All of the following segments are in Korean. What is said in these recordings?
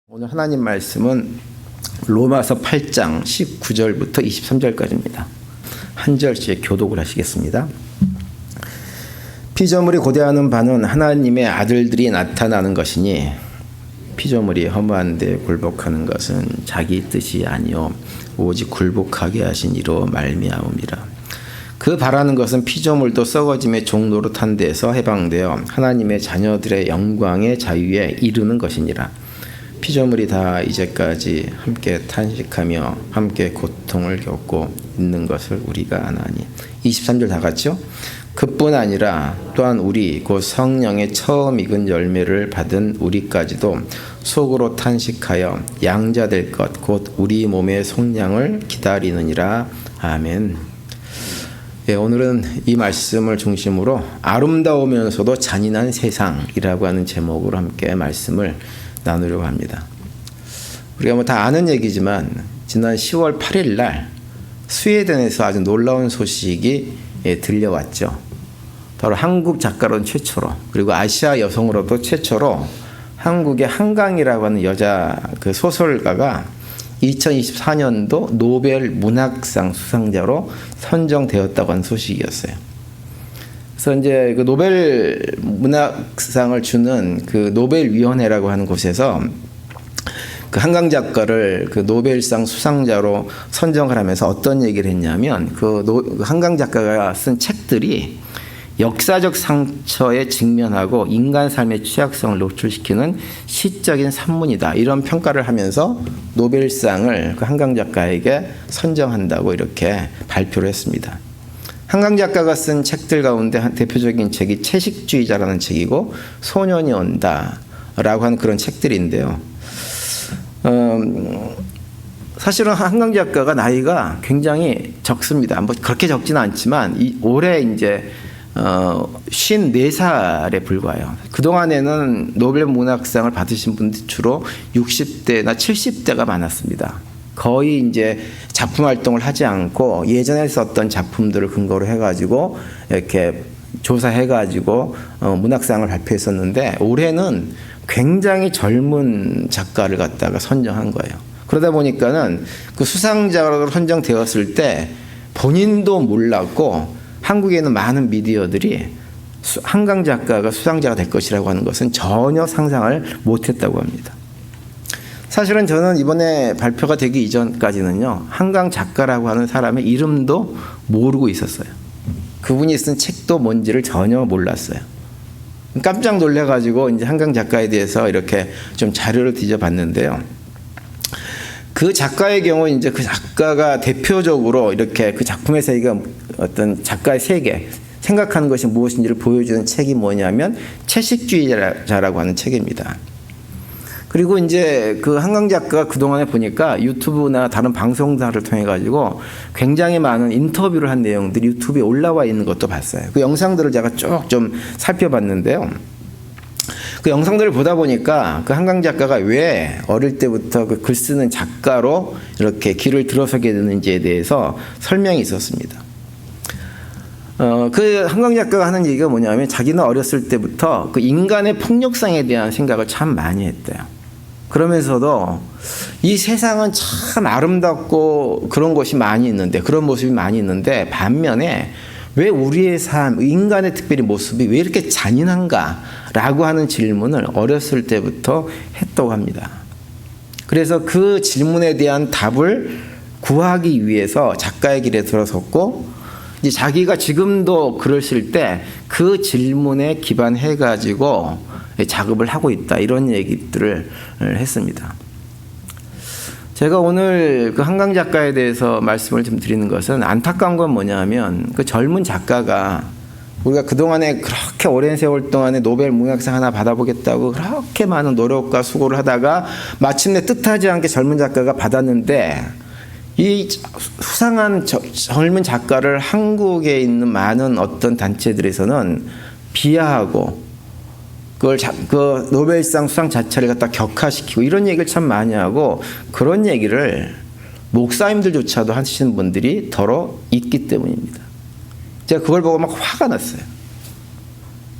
오늘 하나님 말씀은 로마서 8장 19절부터 23절까지입니다. 한 절씩 교독을 하시겠습니다. 피조물이 고대하는 바는 하나님의 아들들이 나타나는 것이니 피조물이 허무한 데 굴복하는 것은 자기 뜻이 아니요 오직 굴복하게 하신 이로 말미암음이라. 그 바라는 것은 피조물도 썩어짐의 종로로 탄 데서 해방되어 하나님의 자녀들의 영광의 자유에 이르는 것이니라. 피조물이 다 이제까지 함께 탄식하며 함께 고통을 겪고 있는 것을 우리가 아나니. 23절 다 같이요. 그뿐 아니라 또한 우리 곧 성령의 처음 익은 열매를 받은 우리까지도 속으로 탄식하여 양자될 것 곧 우리 몸의 속량을 기다리느니라. 아멘. 예, 오늘은 이 말씀을 중심으로 아름다우면서도 잔인한 세상이라고 하는 제목으로 함께 말씀을 나누려고 합니다. 우리가 다 아는 얘기지만 지난 10월 8일 날 스웨덴에서 아주 놀라운 소식이 들려왔죠. 바로 한국 작가로는 최초로, 그리고 아시아 여성으로도 최초로 한국의 한강이라고 하는 여자 그 소설가가 2024년도 노벨 문학상 수상자로 선정되었다고 하는 소식이었어요. 그래서 이제 그 노벨 문학상을 주는 그 노벨위원회라고 하는 곳에서 그 한강 작가를 그 노벨상 수상자로 선정을 하면서 어떤 얘기를 했냐면 그 한강 작가가 쓴 책들이 역사적 상처에 직면하고 인간 삶의 취약성을 노출시키는 시적인 산문이다. 이런 평가를 하면서 노벨상을 그 한강 작가에게 선정한다고 이렇게 발표를 했습니다. 한강 작가가 쓴 책들 가운데 대표적인 책이 채식주의자라는 책이고 소년이 온다라고 하는 그런 책들인데요. 사실은 한강 작가가 나이가 굉장히 적습니다. 뭐 그렇게 적지는 않지만 올해 이제 54살에 불과해요. 그동안에는 노벨 문학상을 받으신 분들 주로 60대나 70대가 많았습니다. 거의 이제 작품 활동을 하지 않고 예전에 썼던 작품들을 근거로 해가지고 이렇게 조사해가지고 문학상을 발표했었는데 올해는 굉장히 젊은 작가를 갖다가 선정한 거예요. 그러다 보니까는 그 수상자로 선정되었을 때 본인도 몰랐고 한국에 있는 많은 미디어들이 한강 작가가 수상자가 될 것이라고 하는 것은 전혀 상상을 못했다고 합니다. 사실은 저는 이번에 발표가 되기 이전까지는요, 한강 작가라고 하는 사람의 이름도 모르고 있었어요. 그분이 쓴 책도 뭔지를 전혀 몰랐어요. 깜짝 놀래가지고 이제 한강 작가에 대해서 이렇게 좀 자료를 뒤져봤는데요. 그 작가의 경우 이제 그 작가가 대표적으로 이렇게 그 작품의 세계가 어떤 작가의 세계, 생각하는 것이 무엇인지를 보여주는 책이 뭐냐면 채식주의자라고 하는 책입니다. 그리고 이제 그 한강 작가가 그동안에 보니까 유튜브나 다른 방송사를 통해 가지고 굉장히 많은 인터뷰를 한 내용들이 유튜브에 올라와 있는 것도 봤어요. 그 영상들을 제가 쭉 좀 살펴봤는데요. 그 영상들을 보다 보니까 그 한강 작가가 왜 어릴 때부터 그 글 쓰는 작가로 이렇게 길을 들어서게 되는지에 대해서 설명이 있었습니다. 그 한강 작가가 하는 얘기가 뭐냐면 자기는 어렸을 때부터 그 인간의 폭력성에 대한 생각을 참 많이 했대요. 그러면서도 이 세상은 참 아름답고 그런 것이 많이 있는데, 그런 모습이 많이 있는데 반면에 왜 우리의 삶, 인간의 특별히 모습이 왜 이렇게 잔인한가라고 하는 질문을 어렸을 때부터 했다고 합니다. 그래서 그 질문에 대한 답을 구하기 위해서 작가의 길에 들어섰고, 이제 자기가 지금도 글을 쓸 때 그 질문에 기반해 가지고 작업을 하고 있다, 이런 얘기들을 했습니다. 제가 오늘 그 한강 작가에 대해서 말씀을 좀 드리는 것은 안타까운 건 뭐냐면 그 젊은 작가가 우리가 그동안에 그렇게 오랜 세월 동안에 노벨 문학상 하나 받아보겠다고 그렇게 많은 노력과 수고를 하다가 마침내 뜻하지 않게 젊은 작가가 받았는데, 이 수상한 젊은 작가를 한국에 있는 많은 어떤 단체들에서는 비하하고 그 노벨상 수상 자체를 갖다 격하시키고 이런 얘기를 참 많이 하고, 그런 얘기를 목사님들조차도 하시는 분들이 더러 있기 때문입니다. 제가 그걸 보고 막 화가 났어요.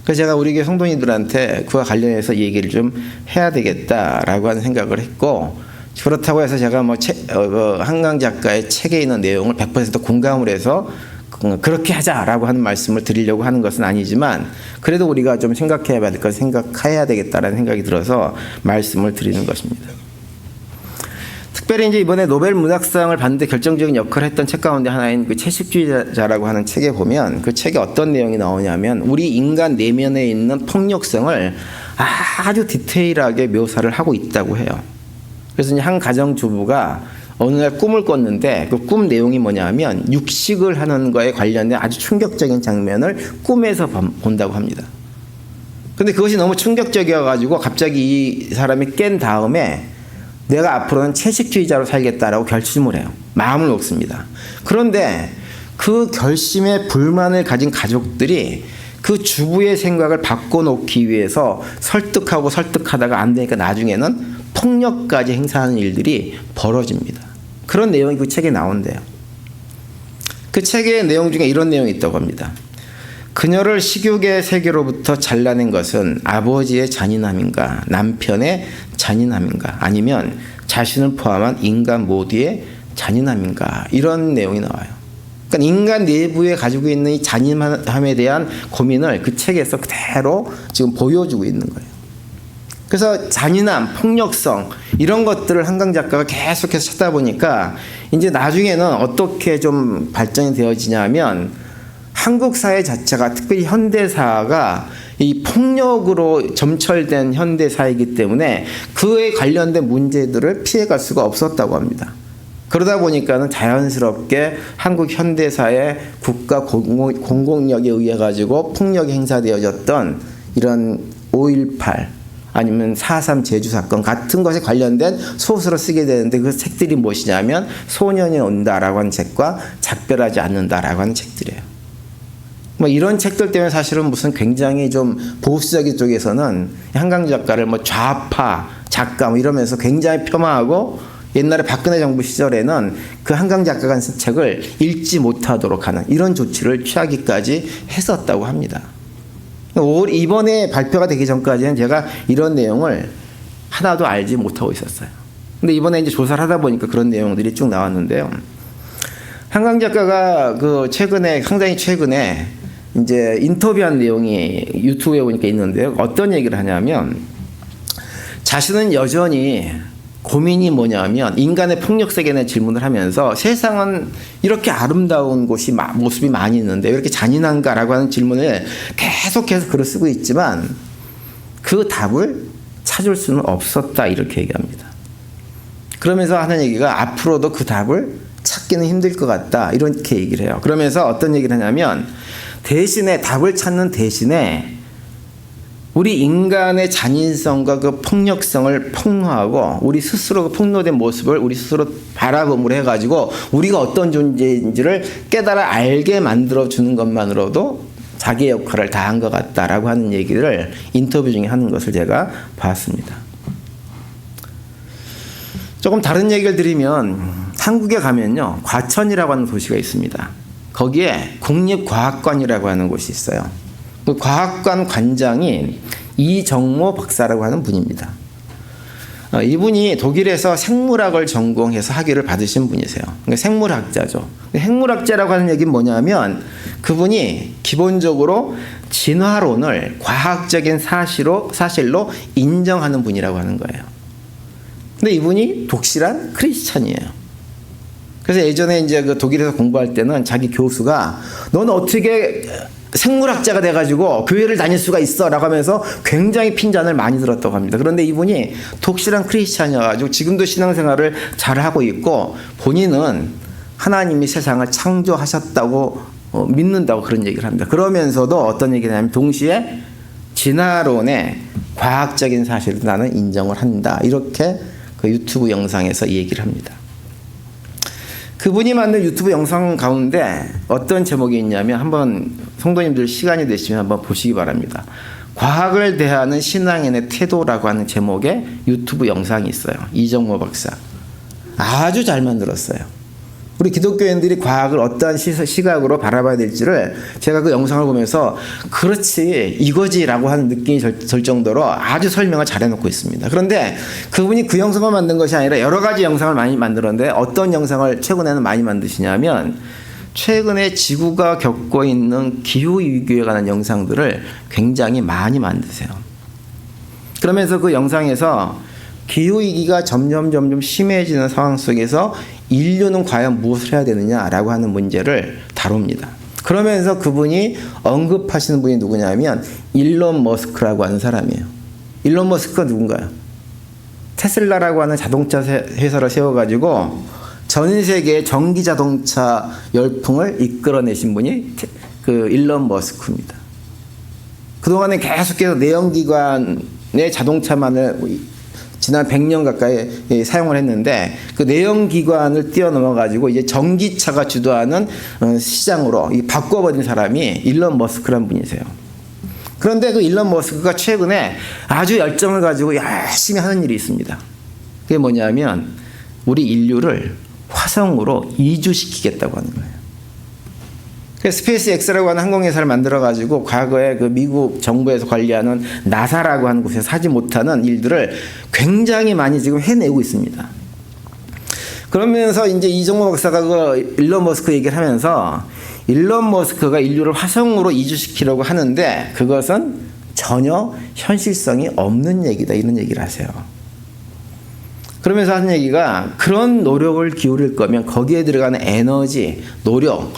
그래서 제가 우리 교회 성도님들한테 그와 관련해서 얘기를 좀 해야 되겠다라고 하는 생각을 했고, 그렇다고 해서 제가 뭐 한강 작가의 책에 있는 내용을 100% 공감을 해서 그렇게 하자라고 하는 말씀을 드리려고 하는 것은 아니지만, 그래도 우리가 좀 생각해야 될 것, 생각해야 되겠다라는 생각이 들어서 말씀을 드리는 것입니다. 특별히 이제 이번에 노벨 문학상을 받는데 결정적인 역할을 했던 책 가운데 하나인 그 채식주의자라고 하는 책에 보면, 그 책에 어떤 내용이 나오냐면 우리 인간 내면에 있는 폭력성을 아주 디테일하게 묘사를 하고 있다고 해요. 그래서 이제 한 가정주부가 어느 날 꿈을 꿨는데 그 꿈 내용이 뭐냐면 육식을 하는 거에 관련된 아주 충격적인 장면을 꿈에서 본다고 합니다. 근데 그것이 너무 충격적이어가지고 갑자기 이 사람이 깬 다음에 내가 앞으로는 채식주의자로 살겠다라고 결심을 해요. 마음을 먹습니다. 그런데 그 결심에 불만을 가진 가족들이 그 주부의 생각을 바꿔놓기 위해서 설득하다가 안 되니까 나중에는 폭력까지 행사하는 일들이 벌어집니다. 그런 내용이 그 책에 나온대요. 그 책의 내용 중에 이런 내용이 있다고 합니다. 그녀를 식욕의 세계로부터 잘라낸 것은 아버지의 잔인함인가, 남편의 잔인함인가, 아니면 자신을 포함한 인간 모두의 잔인함인가, 이런 내용이 나와요. 그러니까 인간 내부에 가지고 있는 이 잔인함에 대한 고민을 그 책에서 그대로 지금 보여주고 있는 거예요. 그래서 잔인함, 폭력성 이런 것들을 한강 작가가 계속해서 찾다 보니까 이제 나중에는 어떻게 좀 발전이 되어지냐면, 한국 사회 자체가, 특별히 현대사가 이 폭력으로 점철된 현대사이기 때문에 그에 관련된 문제들을 피해갈 수가 없었다고 합니다. 그러다 보니까는 자연스럽게 한국 현대사의 국가 공공력에 의해 가지고 폭력이 행사되어졌던 이런 5.18 아니면 4.3 제주 사건 같은 것에 관련된 소설을 쓰게 되는데, 그 책들이 무엇이냐면 소년이 온다라고 하는 책과 작별하지 않는다라고 하는 책들이에요. 뭐 이런 책들 때문에 사실은 무슨 굉장히 좀 보수적인 쪽에서는 한강 작가를 뭐 좌파 작가 뭐 이러면서 굉장히 폄하하고, 옛날에 박근혜 정부 시절에는 그 한강 작가가 쓴 책을 읽지 못하도록 하는 이런 조치를 취하기까지 했었다고 합니다. 이번에 발표가 되기 전까지는 제가 이런 내용을 하나도 알지 못하고 있었어요. 근데 이번에 이제 조사를 하다 보니까 그런 내용들이 쭉 나왔는데요. 한강 작가가 그 상당히 최근에 이제 인터뷰한 내용이 유튜브에 보니까 있는데요. 어떤 얘기를 하냐면, 자신은 여전히 고민이 뭐냐면 인간의 폭력 세계에 대한 질문을 하면서 세상은 이렇게 아름다운 모습이 많이 있는데 왜 이렇게 잔인한가라고 하는 질문을 계속해서 글을 쓰고 있지만 그 답을 찾을 수는 없었다, 이렇게 얘기합니다. 그러면서 하는 얘기가 앞으로도 그 답을 찾기는 힘들 것 같다, 이렇게 얘기를 해요. 그러면서 어떤 얘기를 하냐면, 대신에 답을 찾는 대신에 우리 인간의 잔인성과 그 폭력성을 폭로하고 우리 스스로 그 폭로된 모습을 우리 스스로 바라봄으로 해가지고 우리가 어떤 존재인지를 깨달아 알게 만들어주는 것만으로도 자기의 역할을 다한 것 같다라고 하는 얘기를 인터뷰 중에 하는 것을 제가 봤습니다. 조금 다른 얘기를 드리면, 한국에 가면요, 과천이라고 하는 도시가 있습니다. 거기에 국립과학관이라고 하는 곳이 있어요. 그 과학관 관장이 이정모 박사라고 하는 분입니다. 이분이 독일에서 생물학을 전공해서 학위를 받으신 분이세요. 그러니까 생물학자죠. 생물학자라고 하는 얘기는 뭐냐면, 그분이 기본적으로 진화론을 과학적인 사실로 인정하는 분이라고 하는 거예요. 근데 이분이 독실한 크리스찬이에요. 그래서 예전에 이제 그 독일에서 공부할 때는 자기 교수가 너는 어떻게 생물학자가 돼가지고 교회를 다닐 수가 있어 라고 하면서 굉장히 핀잔을 많이 들었다고 합니다. 그런데 이분이 독실한 크리스찬이어가지고 지금도 신앙생활을 잘하고 있고, 본인은 하나님이 세상을 창조하셨다고 믿는다고 그런 얘기를 합니다. 그러면서도 어떤 얘기를 하냐면, 동시에 진화론의 과학적인 사실도 나는 인정을 한다, 이렇게 그 유튜브 영상에서 얘기를 합니다. 그분이 만든 유튜브 영상 가운데 어떤 제목이 있냐면, 한번 성도님들 시간이 되시면 한번 보시기 바랍니다. 과학을 대하는 신앙인의 태도라고 하는 제목의 유튜브 영상이 있어요. 이정모 박사. 아주 잘 만들었어요. 우리 기독교인들이 과학을 어떠한 시각으로 바라봐야 될지를 제가 그 영상을 보면서 그렇지 이거지라고 하는 느낌이 들 정도로 아주 설명을 잘 해놓고 있습니다. 그런데 그분이 그 영상을 만든 것이 아니라 여러 가지 영상을 많이 만들었는데 어떤 영상을 최근에는 많이 만드시냐면 최근에 지구가 겪고 있는 기후위기에 관한 영상들을 굉장히 많이 만드세요. 그러면서 그 영상에서 기후위기가 점점 심해지는 상황 속에서 인류는 과연 무엇을 해야 되느냐라고 하는 문제를 다룹니다. 그러면서 그분이 언급하시는 분이 누구냐면 일론 머스크라고 하는 사람이에요. 일론 머스크가 누군가요? 테슬라라고 하는 자동차 회사를 세워가지고 전 세계 전기 자동차 열풍을 이끌어내신 분이 그 일론 머스크입니다. 그동안에 계속해서 내연기관의 자동차만을 지난 100년 가까이 사용을 했는데 그 내연기관을 뛰어넘어 가지고 이제 전기차가 주도하는 시장으로 바꿔버린 사람이 일론 머스크라는 분이세요. 그런데 그 일론 머스크가 최근에 아주 열정을 가지고 열심히 하는 일이 있습니다. 그게 뭐냐면 우리 인류를 화성으로 이주시키겠다고 하는 거예요. 스페이스 X라고 하는 항공회사를 만들어가지고 과거에 그 미국 정부에서 관리하는 나사라고 하는 곳에서 하지 못하는 일들을 굉장히 많이 지금 해내고 있습니다. 그러면서 이제 이종호 박사가 그 일론 머스크 얘기를 하면서 일론 머스크가 인류를 화성으로 이주시키려고 하는데 그것은 전혀 현실성이 없는 얘기다 이런 얘기를 하세요. 그러면서 하는 얘기가 그런 노력을 기울일 거면 거기에 들어가는 에너지, 노력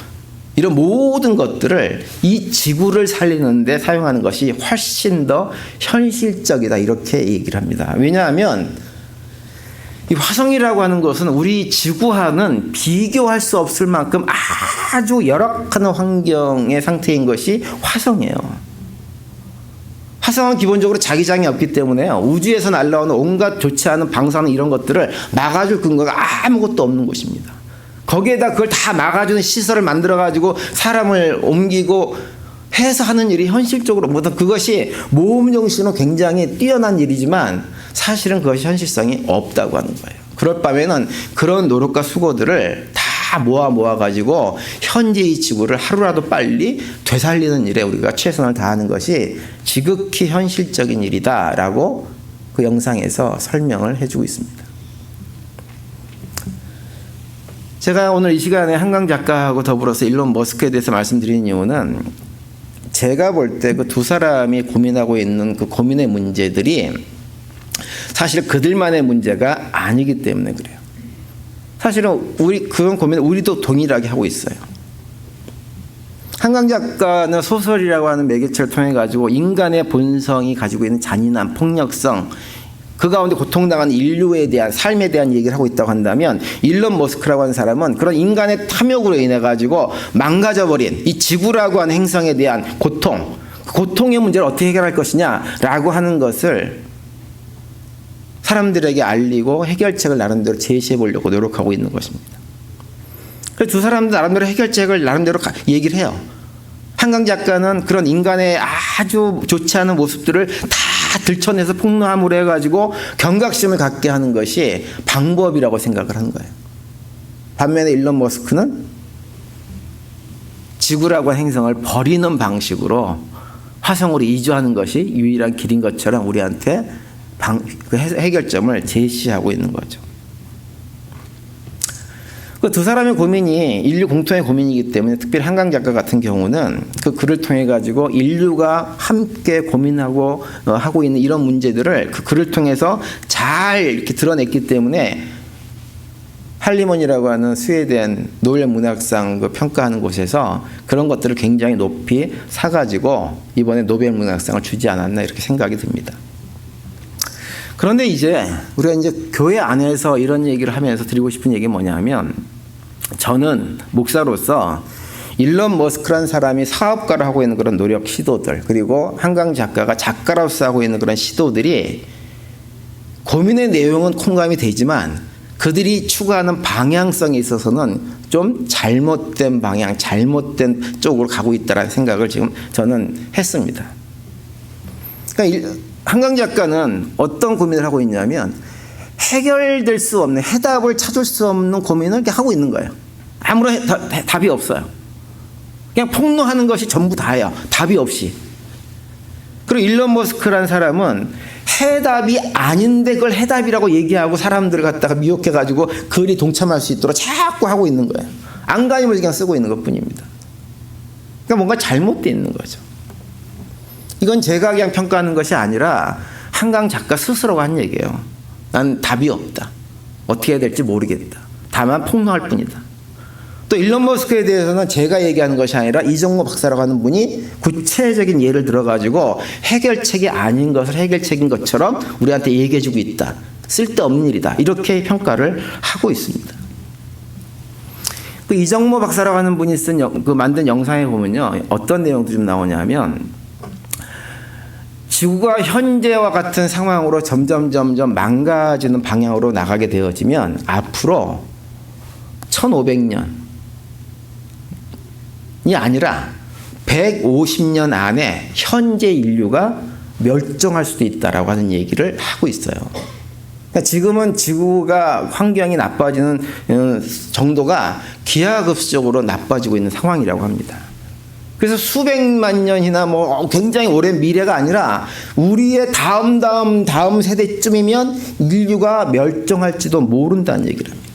이런 모든 것들을 이 지구를 살리는데 사용하는 것이 훨씬 더 현실적이다 이렇게 얘기를 합니다. 왜냐하면 이 화성이라고 하는 것은 우리 지구와는 비교할 수 없을 만큼 아주 열악한 환경의 상태인 것이 화성이에요. 화성은 기본적으로 자기장이 없기 때문에 우주에서 날아오는 온갖 좋지 않은 방사능 이런 것들을 막아줄 근거가 아무것도 없는 곳입니다. 거기에다 그걸 다 막아주는 시설을 만들어가지고 사람을 옮기고 해서 하는 일이 현실적으로 모든 그것이 모험정신으로 굉장히 뛰어난 일이지만 사실은 그것이 현실성이 없다고 하는 거예요. 그럴 바에는 그런 노력과 수고들을 다 모아가지고 현재의 지구를 하루라도 빨리 되살리는 일에 우리가 최선을 다하는 것이 지극히 현실적인 일이다라고 그 영상에서 설명을 해주고 있습니다. 제가 오늘 이 시간에 한강 작가하고 더불어서 일론 머스크에 대해서 말씀드리는 이유는 제가 볼 때 그 두 사람이 고민하고 있는 그 고민의 문제들이 사실 그들만의 문제가 아니기 때문에 그래요. 사실은 그런 고민을 우리도 동일하게 하고 있어요. 한강 작가는 소설이라고 하는 매개체를 통해 가지고 인간의 본성이 가지고 있는 잔인함, 폭력성 그 가운데 고통당하는 인류에 대한 삶에 대한 얘기를 하고 있다고 한다면 일론 머스크라고 하는 사람은 그런 인간의 탐욕으로 인해 가지고 망가져버린 이 지구라고 하는 행성에 대한 고통의 문제를 어떻게 해결할 것이냐라고 하는 것을 사람들에게 알리고 해결책을 나름대로 제시해 보려고 노력하고 있는 것입니다. 그래서 두 사람도 나름대로 해결책을 나름대로 얘기를 해요. 한강 작가는 그런 인간의 아주 좋지 않은 모습들을 다 들춰내서 폭로함으로 해가지고 경각심을 갖게 하는 것이 방법이라고 생각을 하는 거예요. 반면에 일론 머스크는 지구라고 하는 행성을 버리는 방식으로 화성으로 이주하는 것이 유일한 길인 것처럼 우리한테 그 해결점을 제시하고 있는 거죠. 그 두 사람의 고민이 인류 공통의 고민이기 때문에 특별히 한강 작가 같은 경우는 그 글을 통해 가지고 인류가 함께 고민하고 하고 있는 이런 문제들을 그 글을 통해서 잘 이렇게 드러냈기 때문에 할리먼이라고 하는 스웨덴 노벨 문학상 그 평가하는 곳에서 그런 것들을 굉장히 높이 사가지고 이번에 노벨 문학상을 주지 않았나 이렇게 생각이 듭니다. 그런데 이제 우리가 이제 교회 안에서 이런 얘기를 하면서 드리고 싶은 얘기는 뭐냐면 저는 목사로서 일론 머스크라는 사람이 사업가를 하고 있는 그런 노력 시도들 그리고 한강 작가가 작가로서 하고 있는 그런 시도들이 고민의 내용은 공감이 되지만 그들이 추구하는 방향성에 있어서는 좀 잘못된 방향, 잘못된 쪽으로 가고 있다는 생각을 지금 저는 했습니다. 그러니까 한강 작가는 어떤 고민을 하고 있냐면 해결될 수 없는 해답을 찾을 수 없는 고민을 이렇게 하고 있는 거예요. 아무런 답이 없어요. 그냥 폭로하는 것이 전부 다예요. 답이 없이. 그리고 일론 머스크라는 사람은 해답이 아닌데 그걸 해답이라고 얘기하고 사람들을 갖다가 미혹해가지고 그들이 동참할 수 있도록 자꾸 하고 있는 거예요. 안간힘을 그냥 쓰고 있는 것뿐입니다. 그러니까 뭔가 잘못되어 있는 거죠. 이건 제가 그냥 평가하는 것이 아니라 한강 작가 스스로가 한 얘기예요. 난 답이 없다. 어떻게 해야 될지 모르겠다. 다만 폭로할 뿐이다. 또 일론 머스크에 대해서는 제가 얘기하는 것이 아니라 이정모 박사라고 하는 분이 구체적인 예를 들어가지고 해결책이 아닌 것을 해결책인 것처럼 우리한테 얘기해주고 있다. 쓸데없는 일이다. 이렇게 평가를 하고 있습니다. 그 이정모 박사라고 하는 분이 만든 영상에 보면요. 어떤 내용도 좀 나오냐면 지구가 현재와 같은 상황으로 점점 망가지는 방향으로 나가게 되어지면 앞으로 1500년이 아니라 150년 안에 현재 인류가 멸종할 수도 있다라고 하는 얘기를 하고 있어요. 그러니까 지금은 지구가 환경이 나빠지는 정도가 기하급수적으로 나빠지고 있는 상황이라고 합니다. 그래서 수백만 년이나 굉장히 오랜 미래가 아니라 우리의 다음 세대쯤이면 인류가 멸종할지도 모른다는 얘기를 합니다.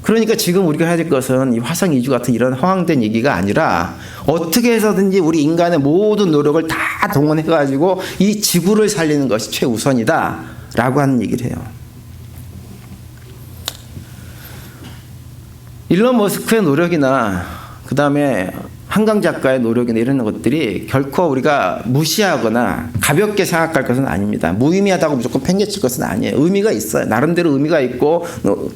그러니까 지금 우리가 해야 될 것은 이 화성 이주 같은 이런 허황된 얘기가 아니라 어떻게 해서든지 우리 인간의 모든 노력을 다 동원해가지고 이 지구를 살리는 것이 최우선이다 라고 하는 얘기를 해요. 일론 머스크의 노력이나 그 다음에 한강 작가의 노력이나 이런 것들이 결코 우리가 무시하거나 가볍게 생각할 것은 아닙니다. 무의미하다고 무조건 팽개칠 것은 아니에요. 의미가 있어요. 나름대로 의미가 있고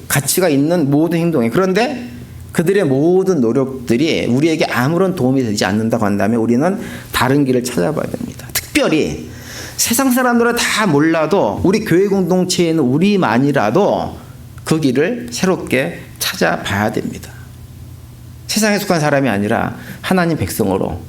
가치가 있는 모든 행동에. 그런데 그들의 모든 노력들이 우리에게 아무런 도움이 되지 않는다고 한다면 우리는 다른 길을 찾아봐야 됩니다. 특별히 세상 사람들은 다 몰라도 우리 교회 공동체에 있는 우리만이라도 그 길을 새롭게 찾아봐야 됩니다. 세상에 속한 사람이 아니라 하나님 백성으로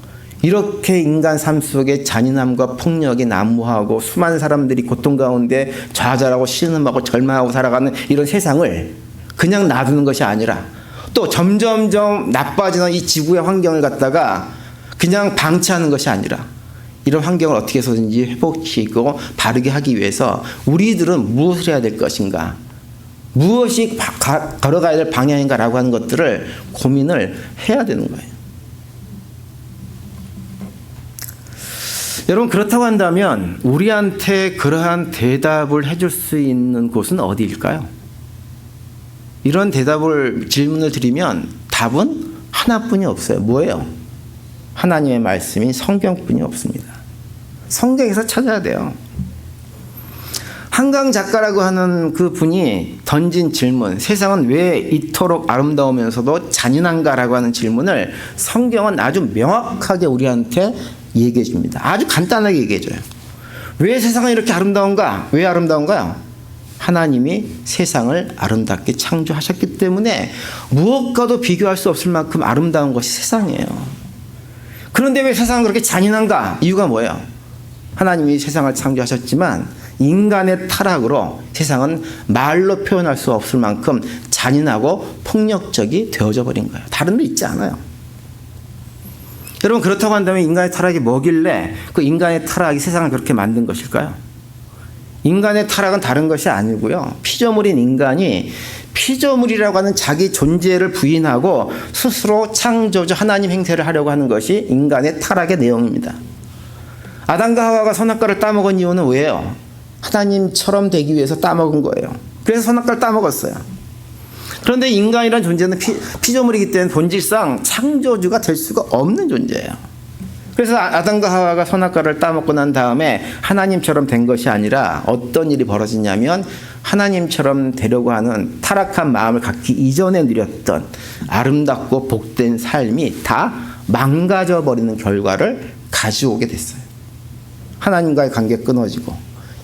이렇게 인간 삶 속에 잔인함과 폭력이 난무하고 수많은 사람들이 고통 가운데 좌절하고 신음하고 절망하고 살아가는 이런 세상을 그냥 놔두는 것이 아니라 또 점점점 나빠지는 이 지구의 환경을 갖다가 그냥 방치하는 것이 아니라 이런 환경을 어떻게 해서든지 회복시키고 바르게 하기 위해서 우리들은 무엇을 해야 될 것인가, 무엇이 걸어가야 될 방향인가라고 하는 것들을 고민을 해야 되는 거예요. 여러분, 그렇다고 한다면 우리한테 그러한 대답을 해줄 수 있는 곳은 어디일까요? 이런 질문을 드리면 답은 하나뿐이 없어요. 뭐예요? 하나님의 말씀인 성경뿐이 없습니다. 성경에서 찾아야 돼요. 한강 작가라고 하는 그 분이 던진 질문, 세상은 왜 이토록 아름다우면서도 잔인한가라고 하는 질문을 성경은 아주 명확하게 우리한테 얘기해 줍니다. 아주 간단하게 얘기해 줘요. 왜 세상은 이렇게 아름다운가? 왜 아름다운가요? 하나님이 세상을 아름답게 창조하셨기 때문에 무엇과도 비교할 수 없을 만큼 아름다운 것이 세상이에요. 그런데 왜 세상은 그렇게 잔인한가? 이유가 뭐예요? 하나님이 세상을 창조하셨지만 인간의 타락으로 세상은 말로 표현할 수 없을 만큼 잔인하고 폭력적이 되어져 버린 거예요. 다른 데 있지 않아요. 여러분, 그렇다고 한다면 인간의 타락이 뭐길래 그 인간의 타락이 세상을 그렇게 만든 것일까요? 인간의 타락은 다른 것이 아니고요. 피조물인 인간이 피조물이라고 하는 자기 존재를 부인하고 스스로 창조주 하나님 행세를 하려고 하는 것이 인간의 타락의 내용입니다. 아담과 하와가 선악과를 따먹은 이유는 왜요? 하나님처럼 되기 위해서 따먹은 거예요. 그래서 선악과를 따먹었어요. 그런데 인간이란 존재는 피조물이기 때문에 본질상 창조주가 될 수가 없는 존재예요. 그래서 아담과 하와가 선악과를 따먹고 난 다음에 하나님처럼 된 것이 아니라 어떤 일이 벌어지냐면 하나님처럼 되려고 하는 타락한 마음을 갖기 이전에 누렸던 아름답고 복된 삶이 다 망가져 버리는 결과를 가져오게 됐어요. 하나님과의 관계 끊어지고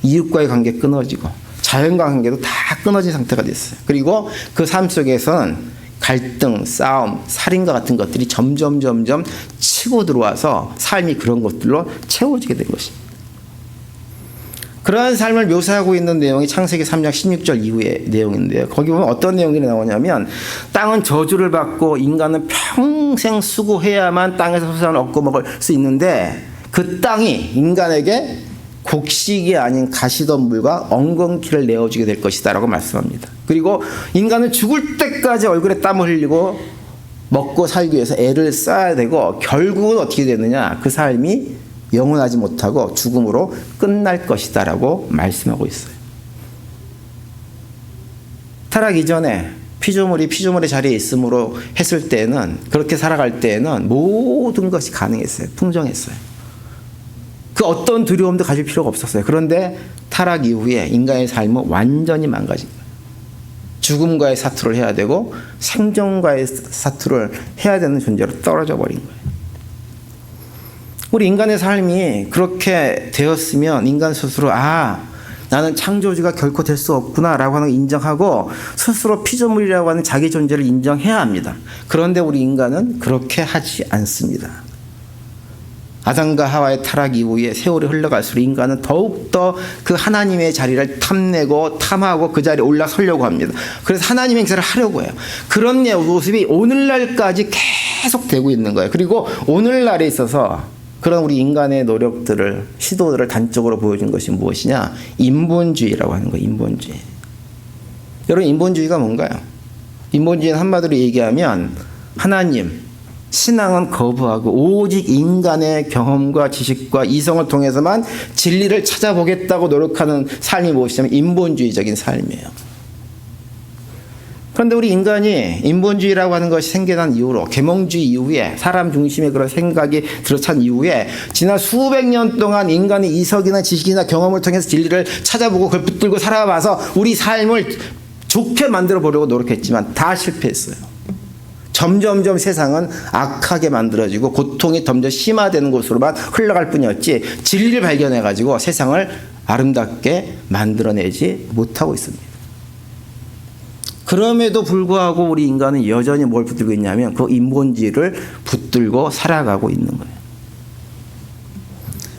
이웃과의 관계 끊어지고 자연과 관계도 다 끊어진 상태가 됐어요. 그리고 그 삶 속에서는 갈등, 싸움, 살인과 같은 것들이 점점 치고 들어와서 삶이 그런 것들로 채워지게 된 것입니다. 그러한 삶을 묘사하고 있는 내용이 창세기 3장 16절 이후의 내용인데요. 거기 보면 어떤 내용이 나오냐면 땅은 저주를 받고 인간은 평생 수고해야만 땅에서 소산을 얻고 먹을 수 있는데 그 땅이 인간에게 곡식이 아닌 가시덤불과 엉겅퀴를 내어주게 될 것이다 라고 말씀합니다. 그리고 인간은 죽을 때까지 얼굴에 땀을 흘리고 먹고 살기 위해서 애를 써야 되고 결국은 어떻게 되느냐, 그 삶이 영원하지 못하고 죽음으로 끝날 것이다 라고 말씀하고 있어요. 타락 이전에 피조물이 피조물의 자리에 있음으로 했을 때는, 그렇게 살아갈 때에는 모든 것이 가능했어요. 풍성했어요. 그 어떤 두려움도 가질 필요가 없었어요. 그런데 타락 이후에 인간의 삶은 완전히 망가진 거예요. 죽음과의 사투를 해야 되고 생존과의 사투를 해야 되는 존재로 떨어져 버린 거예요. 우리 인간의 삶이 그렇게 되었으면 인간 스스로 나는 창조주가 결코 될 수 없구나라고 하는 걸 인정하고 스스로 피조물이라고 하는 자기 존재를 인정해야 합니다. 그런데 우리 인간은 그렇게 하지 않습니다. 아담과 하와의 타락 이후에 세월이 흘러갈수록 인간은 더욱더 그 하나님의 자리를 탐내고 탐하고 그 자리에 올라서려고 합니다. 그래서 하나님의 행사를 하려고 해요. 그런 모습이 오늘날까지 계속 되고 있는 거예요. 그리고 오늘날에 있어서 그런 우리 인간의 노력들을, 시도들을 단적으로 보여준 것이 무엇이냐? 인본주의라고 하는 거예요. 인본주의. 여러분, 인본주의가 뭔가요? 인본주의는 한마디로 얘기하면 하나님, 신앙은 거부하고 오직 인간의 경험과 지식과 이성을 통해서만 진리를 찾아보겠다고 노력하는 삶이 무엇이냐면 인본주의적인 삶이에요. 그런데 우리 인간이 인본주의라고 하는 것이 생겨난 이후로, 계몽주의 이후에, 사람 중심의 그런 생각이 들어찬 이후에 지난 수백 년 동안 인간의 이성이나 지식이나 경험을 통해서 진리를 찾아보고 그걸 붙들고 살아와서 우리 삶을 좋게 만들어 보려고 노력했지만 다 실패했어요. 점점점 세상은 악하게 만들어지고 고통이 점점 심화되는 곳으로만 흘러갈 뿐이었지 진리를 발견해가지고 세상을 아름답게 만들어내지 못하고 있습니다. 그럼에도 불구하고 우리 인간은 여전히 뭘 붙들고 있냐면 그 인본주의를 붙들고 살아가고 있는 거예요.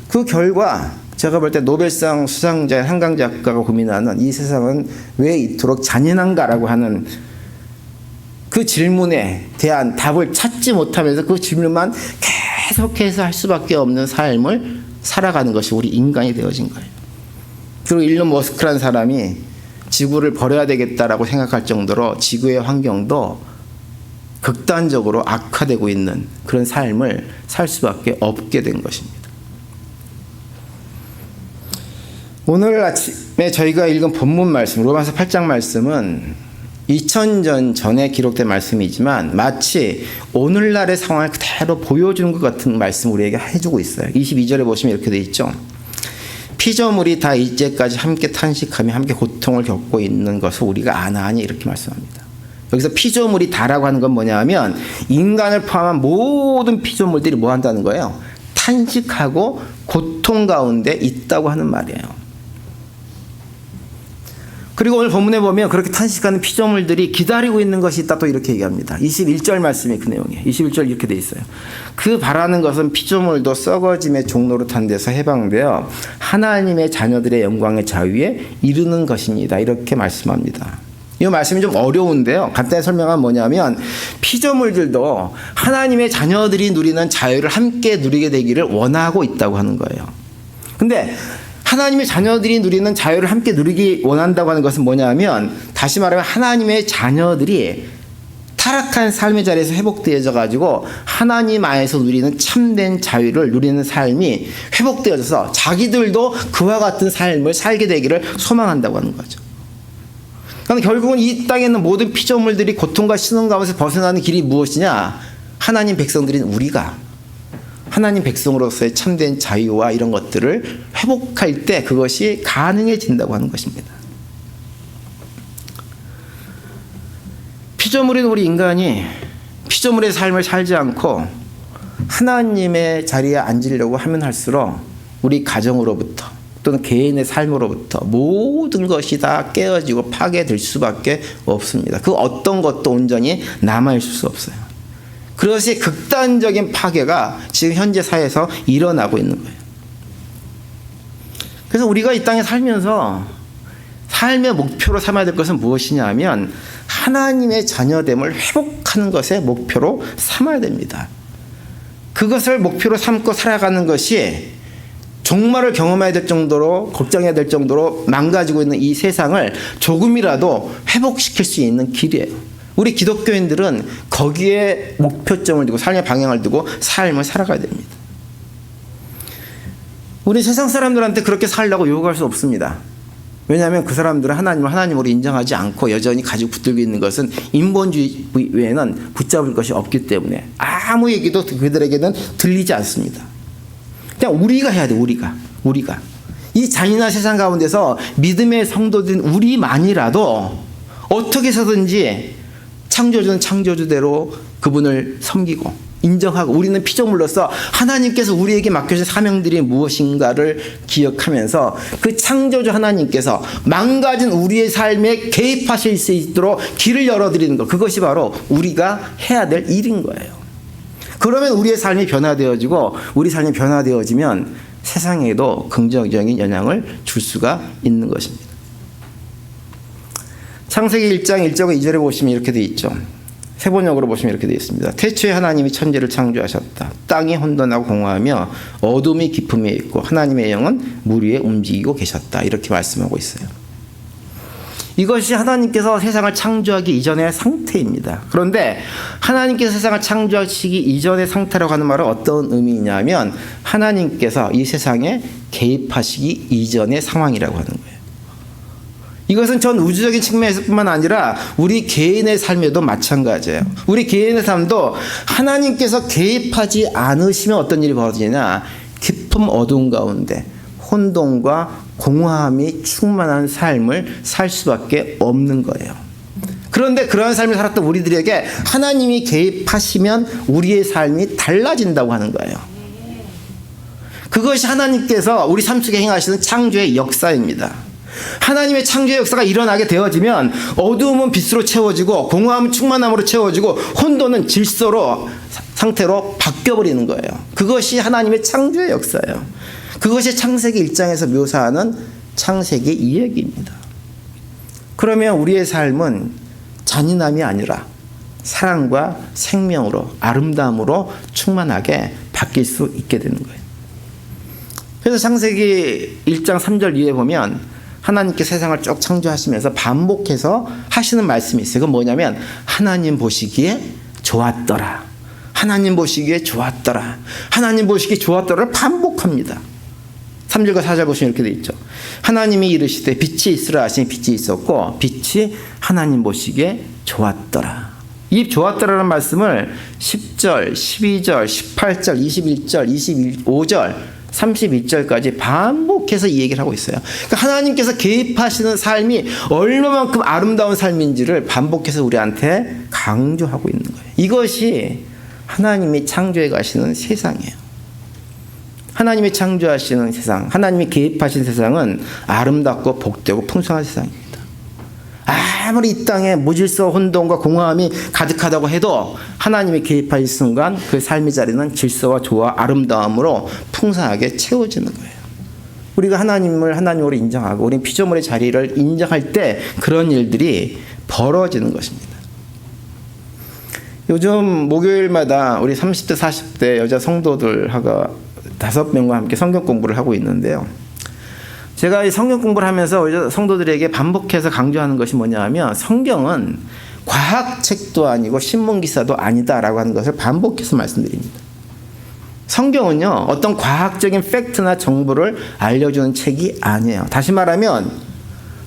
그 결과 제가 볼 때 노벨상 수상자 한강 작가가 고민하는 이 세상은 왜 이토록 잔인한가라고 하는 그 질문에 대한 답을 찾지 못하면서 그 질문만 계속해서 할 수밖에 없는 삶을 살아가는 것이 우리 인간이 되어진 거예요. 그리고 일론 머스크라는 사람이 지구를 버려야 되겠다라고 생각할 정도로 지구의 환경도 극단적으로 악화되고 있는 그런 삶을 살 수밖에 없게 된 것입니다. 오늘 아침에 저희가 읽은 본문 말씀, 로마서 8장 말씀은 2000년 전에 기록된 말씀이지만 마치 오늘날의 상황을 그대로 보여주는 것 같은 말씀 우리에게 해주고 있어요. 22절에 보시면 이렇게 되어 있죠. 피조물이 다 이제까지 함께 탄식하며 함께 고통을 겪고 있는 것을 우리가 아나니 이렇게 말씀합니다. 여기서 피조물이 다라고 하는 건 뭐냐 하면 인간을 포함한 모든 피조물들이 뭐 한다는 거예요? 탄식하고 고통 가운데 있다고 하는 말이에요. 그리고 오늘 본문에 보면 그렇게 탄식하는 피조물들이 기다리고 있는 것이 있다 또 이렇게 얘기합니다. 21절 말씀이 그 내용이에요. 21절 이렇게 돼 있어요. 그 바라는 것은 피조물도 썩어짐의 종로로 탄 데서 해방되어 하나님의 자녀들의 영광의 자유에 이르는 것입니다. 이렇게 말씀합니다. 이 말씀이 좀 어려운데요. 간단히 설명하면 뭐냐면 피조물들도 하나님의 자녀들이 누리는 자유를 함께 누리게 되기를 원하고 있다고 하는 거예요. 근데 하나님의 자녀들이 누리는 자유를 함께 누리기 원한다고 하는 것은 뭐냐면 다시 말하면 하나님의 자녀들이 타락한 삶의 자리에서 회복되어져 가지고 하나님 안에서 누리는 참된 자유를 누리는 삶이 회복되어져서 자기들도 그와 같은 삶을 살게 되기를 소망한다고 하는 거죠. 그러니까 결국은 이 땅에 있는 모든 피조물들이 고통과 신음 가운데서 벗어나는 길이 무엇이냐? 하나님 백성들인 우리가 하나님 백성으로서의 참된 자유와 이런 것들을 회복할 때 그것이 가능해진다고 하는 것입니다. 피조물인 우리 인간이 피조물의 삶을 살지 않고 하나님의 자리에 앉으려고 하면 할수록 우리 가정으로부터 또는 개인의 삶으로부터 모든 것이 다 깨어지고 파괴될 수밖에 없습니다. 그 어떤 것도 온전히 남아있을 수 없어요. 그것이 극단적인 파괴가 지금 현재 사회에서 일어나고 있는 거예요. 그래서 우리가 이 땅에 살면서 삶의 목표로 삼아야 될 것은 무엇이냐 하면 하나님의 자녀됨을 회복하는 것에 목표로 삼아야 됩니다. 그것을 목표로 삼고 살아가는 것이 종말을 경험해야 될 정도로, 걱정해야 될 정도로 망가지고 있는 이 세상을 조금이라도 회복시킬 수 있는 길이에요. 우리 기독교인들은 거기에 목표점을 두고 삶의 방향을 두고 삶을 살아가야 됩니다. 우리 세상 사람들한테 그렇게 살라고 요구할 수 없습니다. 왜냐하면 그 사람들은 하나님을 하나님으로 인정하지 않고 여전히 가지고 붙들고 있는 것은 인본주의 외에는 붙잡을 것이 없기 때문에 아무 얘기도 그들에게는 들리지 않습니다. 그냥 우리가 해야 돼. 우리가 이 잔인한 세상 가운데서 믿음의 성도들인 우리만이라도 어떻게 해서든지 창조주는 창조주대로 그분을 섬기고 인정하고, 우리는 피조물로서 하나님께서 우리에게 맡겨주신 사명들이 무엇인가를 기억하면서 그 창조주 하나님께서 망가진 우리의 삶에 개입하실 수 있도록 길을 열어드리는 것, 그것이 바로 우리가 해야 될 일인 거예요. 그러면 우리의 삶이 변화되어지고, 우리 삶이 변화되어지면 세상에도 긍정적인 영향을 줄 수가 있는 것입니다. 창세기 1장 1절과 2절에 보시면 이렇게 되어 있죠. 세번역으로 보시면 이렇게 되어 있습니다. 태초에 하나님이 천지를 창조하셨다. 땅이 혼돈하고 공허하며 어둠이 깊음에 있고 하나님의 영은 물 위에 움직이고 계셨다. 이렇게 말씀하고 있어요. 이것이 하나님께서 세상을 창조하기 이전의 상태입니다. 그런데 하나님께서 세상을 창조하시기 이전의 상태라고 하는 말은 어떤 의미냐면 하나님께서 이 세상에 개입하시기 이전의 상황이라고 하는 거예요. 이것은 전 우주적인 측면에서뿐만 아니라 우리 개인의 삶에도 마찬가지예요. 우리 개인의 삶도 하나님께서 개입하지 않으시면 어떤 일이 벌어지냐, 깊은 어두운 가운데 혼돈과 공허함이 충만한 삶을 살 수밖에 없는 거예요. 그런데 그러한 삶을 살았던 우리들에게 하나님이 개입하시면 우리의 삶이 달라진다고 하는 거예요. 그것이 하나님께서 우리 삶 속에 행하시는 창조의 역사입니다. 하나님의 창조의 역사가 일어나게 되어지면 어두움은 빛으로 채워지고 공허함은 충만함으로 채워지고 혼돈은 질서로 상태로 바뀌어버리는 거예요. 그것이 하나님의 창조의 역사예요. 그것이 창세기 1장에서 묘사하는 창세기 2얘기입니다. 그러면 우리의 삶은 잔인함이 아니라 사랑과 생명으로, 아름다움으로 충만하게 바뀔 수 있게 되는 거예요. 그래서 창세기 1장 3절 이에 보면 하나님께 세상을 쭉 창조하시면서 반복해서 하시는 말씀이 있어요. 그건 뭐냐면 하나님 보시기에 좋았더라. 하나님 보시기에 좋았더라. 하나님 보시기에 좋았더라를 반복합니다. 3절과 4절 보시면 이렇게 돼 있죠. 하나님이 이르시되 빛이 있으라 하시니 빛이 있었고 빛이 하나님 보시기에 좋았더라. 이 좋았더라는 말씀을 10절, 12절, 18절, 21절, 25절, 31절까지 반복해서 이 얘기를 하고 있어요. 그러니까 하나님께서 개입하시는 삶이 얼마만큼 아름다운 삶인지를 반복해서 우리한테 강조하고 있는 거예요. 이것이 하나님이 창조해 가시는 세상이에요. 하나님이 창조하시는 세상, 하나님이 개입하신 세상은 아름답고 복되고 풍성한 세상입니다. 아무리 이 땅에 무질서 혼돈과 공허함이 가득하다고 해도 하나님이 개입하신 순간 그 삶의 자리는 질서와 조화, 아름다움으로 풍성하게 채워지는 거예요. 우리가 하나님을 하나님으로 인정하고 우리 피조물의 자리를 인정할 때 그런 일들이 벌어지는 것입니다. 요즘 목요일마다 우리 30대 40대 여자 성도들하고 5명과 함께 성경 공부를 하고 있는데요. 제가 이 성경 공부를 하면서 성도들에게 반복해서 강조하는 것이 뭐냐 하면 성경은 과학책도 아니고 신문기사도 아니다라고 하는 것을 반복해서 말씀드립니다. 성경은요, 어떤 과학적인 팩트나 정보를 알려주는 책이 아니에요. 다시 말하면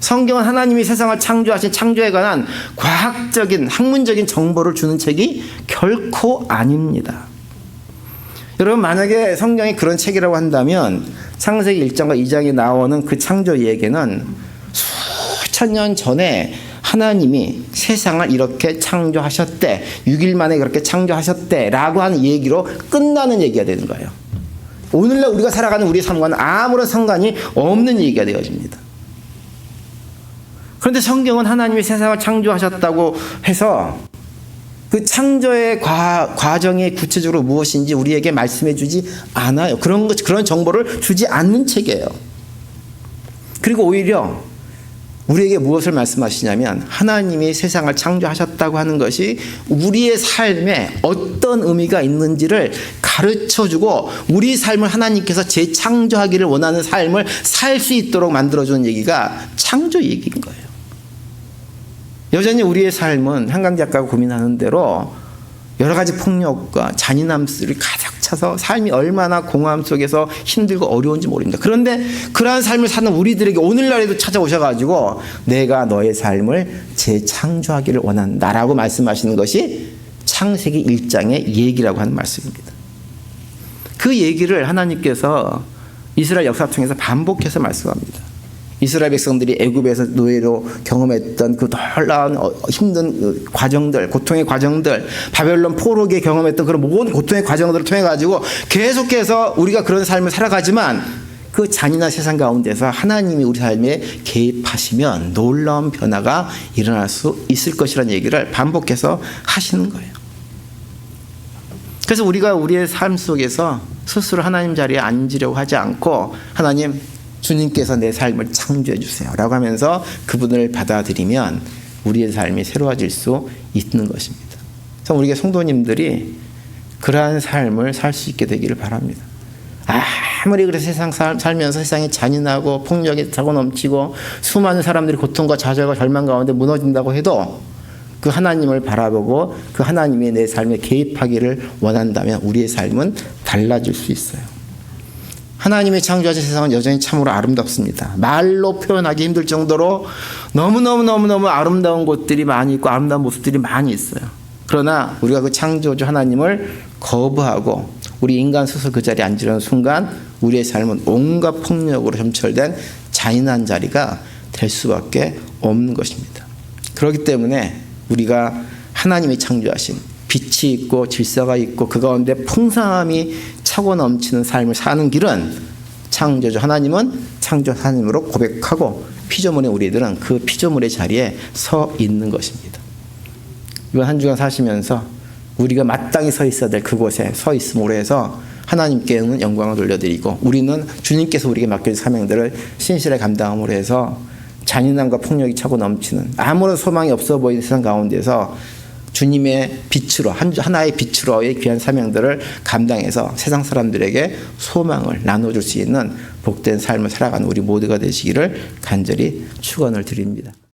성경은 하나님이 세상을 창조하신 창조에 관한 과학적인 학문적인 정보를 주는 책이 결코 아닙니다. 여러분, 만약에 성경이 그런 책이라고 한다면 창세기 1장과 2장에 나오는 그 창조 이야기는 수천 년 전에 하나님이 세상을 이렇게 창조하셨대, 6일 만에 그렇게 창조하셨대 라고 하는 얘기로 끝나는 얘기가 되는 거예요. 오늘날 우리가 살아가는 우리의 삶과는 아무런 상관이 없는 얘기가 되어집니다. 그런데 성경은 하나님이 세상을 창조하셨다고 해서 그 창조의 과정이 구체적으로 무엇인지 우리에게 말씀해 주지 않아요. 그런 정보를 주지 않는 책이에요. 그리고 오히려 우리에게 무엇을 말씀하시냐면 하나님이 세상을 창조하셨다고 하는 것이 우리의 삶에 어떤 의미가 있는지를 가르쳐주고 우리 삶을 하나님께서 재창조하기를 원하는 삶을 살 수 있도록 만들어주는 얘기가 창조 얘기인 거예요. 여전히 우리의 삶은 한강 작가가 고민하는 대로 여러 가지 폭력과 잔인함들이 가득 차서 삶이 얼마나 공허함 속에서 힘들고 어려운지 모릅니다. 그런데 그러한 삶을 사는 우리들에게 오늘날에도 찾아오셔가지고 내가 너의 삶을 재창조하기를 원한다라고 말씀하시는 것이 창세기 1장의 얘기라고 하는 말씀입니다. 그 얘기를 하나님께서 이스라엘 역사 통해서 반복해서 말씀합니다. 이스라엘 백성들이 애굽에서 노예로 경험했던 그 놀라운 힘든 과정들, 고통의 과정들, 바벨론 포로기에 경험했던 그런 모든 고통의 과정들을 통해 가지고 계속해서 우리가 그런 삶을 살아가지만 그 잔인한 세상 가운데서 하나님이 우리 삶에 개입하시면 놀라운 변화가 일어날 수 있을 것이라는 얘기를 반복해서 하시는 거예요. 그래서 우리가 우리의 삶 속에서 스스로 하나님 자리에 앉으려고 하지 않고 하나님 주님께서 내 삶을 창조해 주세요 라고 하면서 그분을 받아들이면 우리의 삶이 새로워질 수 있는 것입니다. 그래서 우리가 성도님들이 그러한 삶을 살 수 있게 되기를 바랍니다. 아무리 그래서 세상 살면서 세상이 잔인하고 폭력이 차고 넘치고 수많은 사람들이 고통과 좌절과 절망 가운데 무너진다고 해도 그 하나님을 바라보고 그 하나님이 내 삶에 개입하기를 원한다면 우리의 삶은 달라질 수 있어요. 하나님의 창조하신 세상은 여전히 참으로 아름답습니다. 말로 표현하기 힘들 정도로 너무너무 아름다운 곳들이 많이 있고 아름다운 모습들이 많이 있어요. 그러나 우리가 그 창조주 하나님을 거부하고 우리 인간 스스로 그 자리에 앉으려는 순간 우리의 삶은 온갖 폭력으로 점철된 잔인한 자리가 될 수밖에 없는 것입니다. 그렇기 때문에 우리가 하나님이 창조하신 빛이 있고 질서가 있고 그 가운데 풍성함이 차고 넘치는 삶을 사는 길은 창조주 하나님은 창조 하나님으로 고백하고 피조물의 우리들은 그 피조물의 자리에 서 있는 것입니다. 이번 한 주간 사시면서 우리가 마땅히 서 있어야 될 그곳에 서 있음으로 해서 하나님께는 영광을 돌려드리고 우리는 주님께서 우리에게 맡겨진 사명들을 신실하게 감당함으로 해서 잔인함과 폭력이 차고 넘치는 아무런 소망이 없어 보이는 세상 가운데서 주님의 빛으로 하나의 빛으로의 귀한 사명들을 감당해서 세상 사람들에게 소망을 나눠줄 수 있는 복된 삶을 살아가는 우리 모두가 되시기를 간절히 축원을 드립니다.